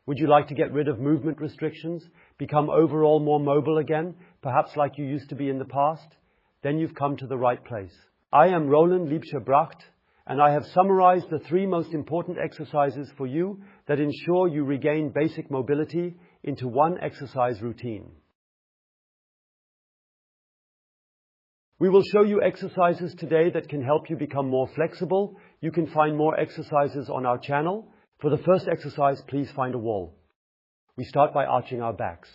Would you like to get rid of movement restrictions, become overall more mobile again, perhaps like you used to be in the past? Then you've come to the right place. I am Liebscher Bracht, and I have summarized the 3 most important exercises for you that ensure you regain basic mobility into one exercise routine. We will show you exercises today that can help you become more flexible. You can find more exercises on our channel. For the first exercise, please find a wall. We start by arching our backs.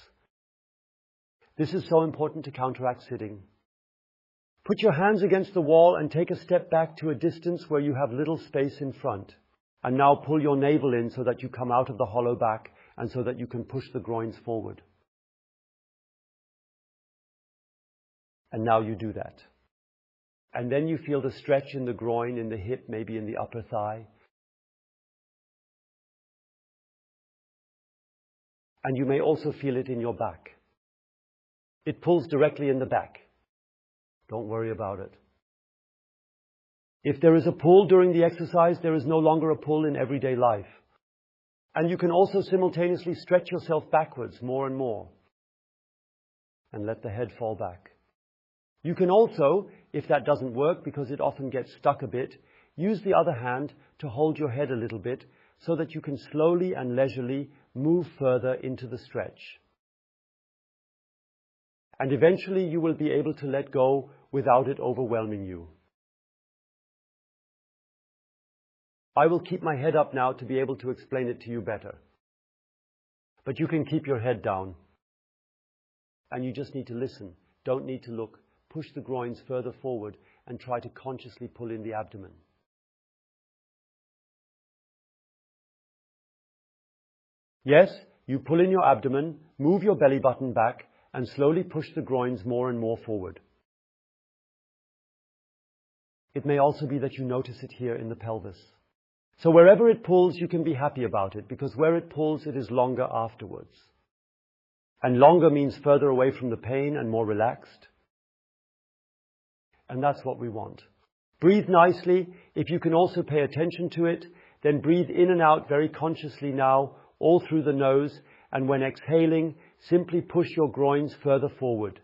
This is so important to counteract sitting. Put your hands against the wall and take a step back to a distance where you have little space in front. And now pull your navel in so that you come out of the hollow back and so that you can push the groins forward. And now you do that. And then you feel the stretch in the groin, in the hip, maybe in the upper thigh. And you may also feel it in your back. It pulls directly in the back. Don't worry about it. If there is a pull during the exercise, there is no longer a pull in everyday life. And you can also simultaneously stretch yourself backwards more and more. And let the head fall back. You can also, if that doesn't work because it often gets stuck a bit, use the other hand to hold your head a little bit so that you can slowly and leisurely move further into the stretch. And eventually you will be able to let go without it overwhelming you. I will keep my head up now to be able to explain it to you better. But you can keep your head down. And you just need to listen. Don't need to look. Push the groins further forward and try to consciously pull in the abdomen. Yes, you pull in your abdomen, move your belly button back, and slowly push the groins more and more forward. It may also be that you notice it here in the pelvis. So wherever it pulls, you can be happy about it, because where it pulls, it is longer afterwards. And longer means further away from the pain and more relaxed. And that's what we want. Breathe nicely. If you can also pay attention to it, then breathe in and out very consciously now, all through the nose, and when exhaling, simply push your groins further forward.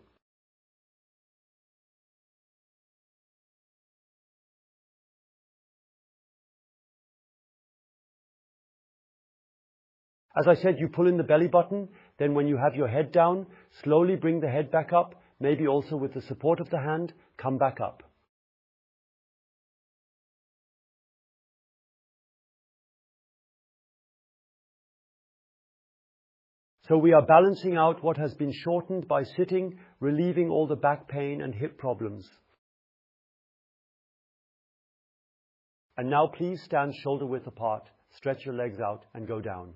As I said, you pull in the belly button, then when you have your head down, slowly bring the head back up, maybe also with the support of the hand, come back up. So we are balancing out what has been shortened by sitting, relieving all the back pain and hip problems. And now please stand shoulder width apart, stretch your legs out and go down.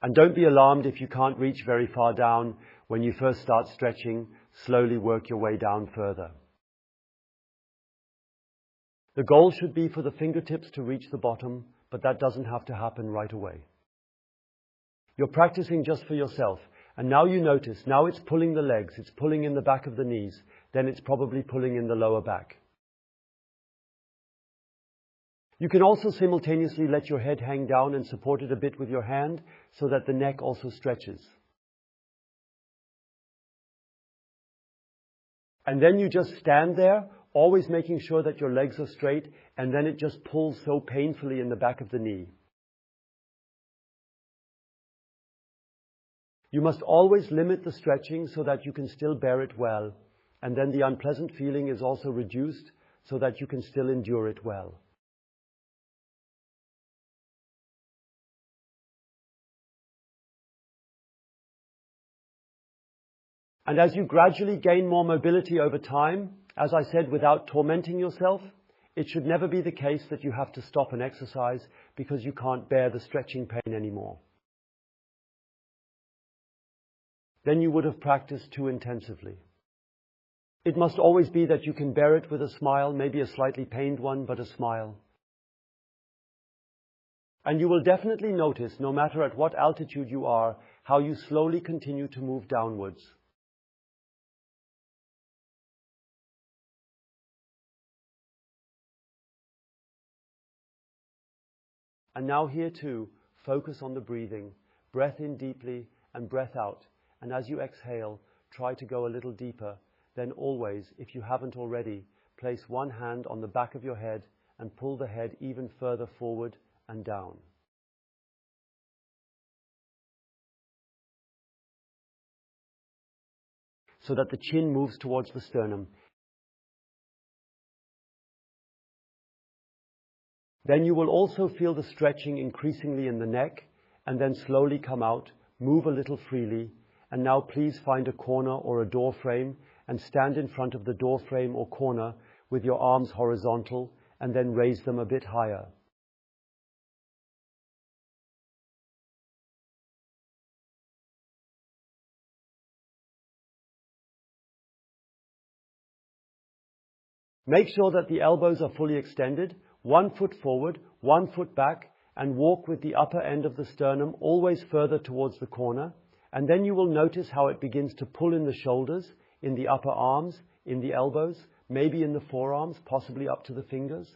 And don't be alarmed if you can't reach very far down. When you first start stretching, slowly work your way down further. The goal should be for the fingertips to reach the bottom, but that doesn't have to happen right away. You're practicing just for yourself, and now you notice, now it's pulling the legs, it's pulling in the back of the knees, then it's probably pulling in the lower back. You can also simultaneously let your head hang down and support it a bit with your hand so that the neck also stretches. And then you just stand there, always making sure that your legs are straight, and then it just pulls so painfully in the back of the knee. You must always limit the stretching so that you can still bear it well, and then the unpleasant feeling is also reduced so that you can still endure it well. And as you gradually gain more mobility over time, as I said, without tormenting yourself, it should never be the case that you have to stop an exercise because you can't bear the stretching pain anymore. Then you would have practiced too intensively. It must always be that you can bear it with a smile, maybe a slightly pained one, but a smile. And you will definitely notice, no matter at what altitude you are, how you slowly continue to move downwards. And now here too, focus on the breathing. Breath in deeply and breath out. And as you exhale, try to go a little deeper. Then always, if you haven't already, place one hand on the back of your head and pull the head even further forward and down. So that the chin moves towards the sternum. Then you will also feel the stretching increasingly in the neck, and then slowly come out, move a little freely, and now please find a corner or a door frame and stand in front of the door frame or corner with your arms horizontal, and then raise them a bit higher. Make sure that the elbows are fully extended, 1 foot forward, 1 foot back, and walk with the upper end of the sternum always further towards the corner. And then you will notice how it begins to pull in the shoulders, in the upper arms, in the elbows, maybe in the forearms, possibly up to the fingers.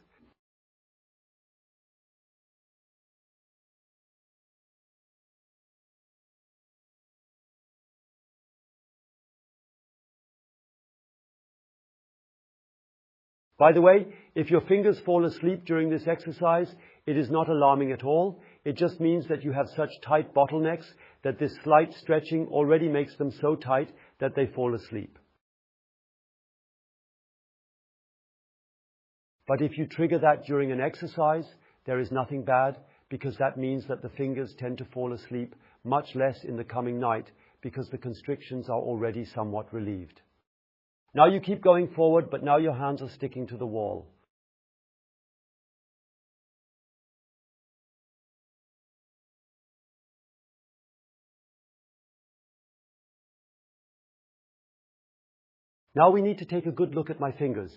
By the way, if your fingers fall asleep during this exercise, it is not alarming at all. It just means that you have such tight bottlenecks that this slight stretching already makes them so tight that they fall asleep. But if you trigger that during an exercise, there is nothing bad, because that means that the fingers tend to fall asleep much less in the coming night, because the constrictions are already somewhat relieved. Now you keep going forward, but now your hands are sticking to the wall. Now we need to take a good look at my fingers.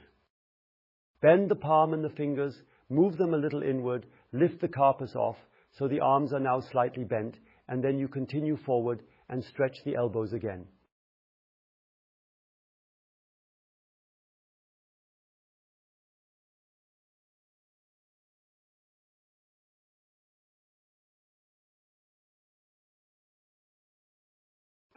Bend the palm and the fingers, move them a little inward, lift the carpus off, so the arms are now slightly bent, and then you continue forward and stretch the elbows again.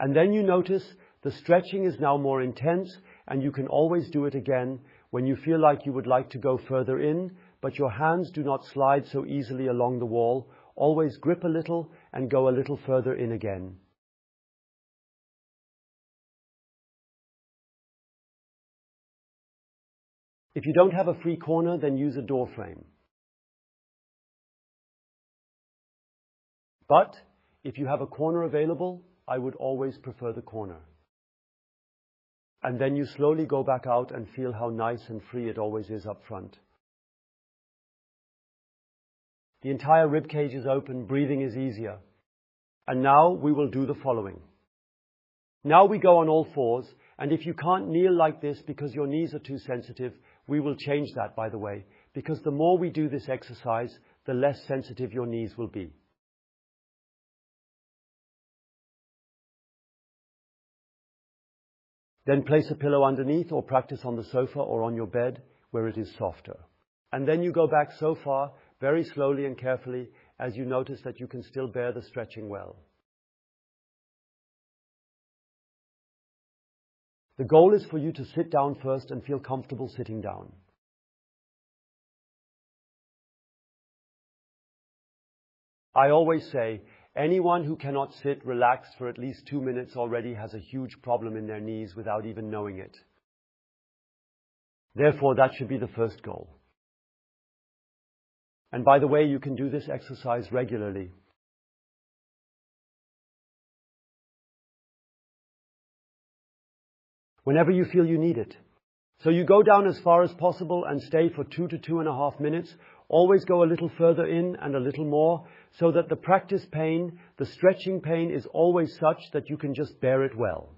And then you notice the stretching is now more intense, and you can always do it again when you feel like you would like to go further in, but your hands do not slide so easily along the wall. Always grip a little and go a little further in again. If you don't have a free corner, then use a door frame. But if you have a corner available, I would always prefer the corner. And then you slowly go back out and feel how nice and free it always is up front. The entire rib cage is open, breathing is easier. And now we will do the following. Now we go on all fours, and if you can't kneel like this because your knees are too sensitive, we will change that, by the way, because the more we do this exercise, the less sensitive your knees will be. Then place a pillow underneath or practice on the sofa or on your bed where it is softer. And then you go back so far, very slowly and carefully, as you notice that you can still bear the stretching well. The goal is for you to sit down first and feel comfortable sitting down. I always say, anyone who cannot sit relaxed for at least 2 minutes already has a huge problem in their knees without even knowing it. Therefore, that should be the first goal. And by the way, you can do this exercise regularly. Whenever you feel you need it. So you go down as far as possible and stay for 2 to 2.5 minutes. Always go a little further in and a little more, so that the practice pain, the stretching pain, is always such that you can just bear it well.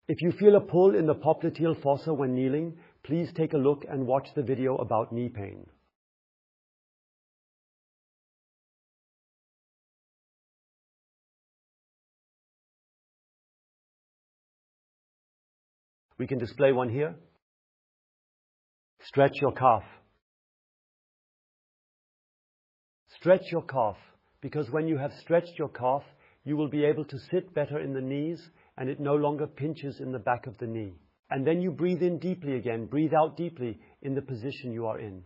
If you feel a pull in the popliteal fossa when kneeling, please take a look and watch the video about knee pain. We can display one here. Stretch your calf. Stretch your calf, because when you have stretched your calf, you will be able to sit better in the knees and it no longer pinches in the back of the knee. And then you breathe in deeply again, breathe out deeply in the position you are in.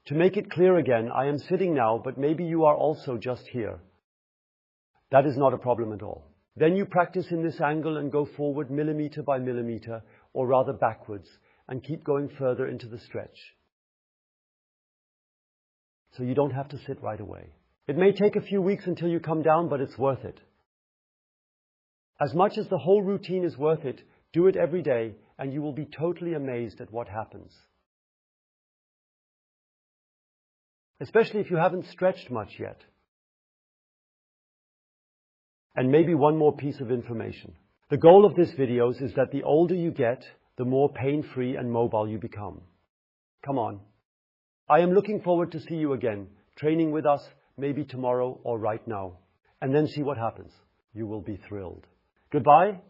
To make it clear again, I am sitting now, but maybe you are also just here. That is not a problem at all. Then you practice in this angle and go forward millimeter by millimeter, or rather backwards, and keep going further into the stretch. So you don't have to sit right away. It may take a few weeks until you come down, but it's worth it. As much as the whole routine is worth it, do it every day, and you will be totally amazed at what happens. Especially if you haven't stretched much yet. And maybe one more piece of information. The goal of this video is that the older you get, the more pain-free and mobile you become. Come on. I am looking forward to see you again, training with us, maybe tomorrow or right now. And then see what happens. You will be thrilled. Goodbye.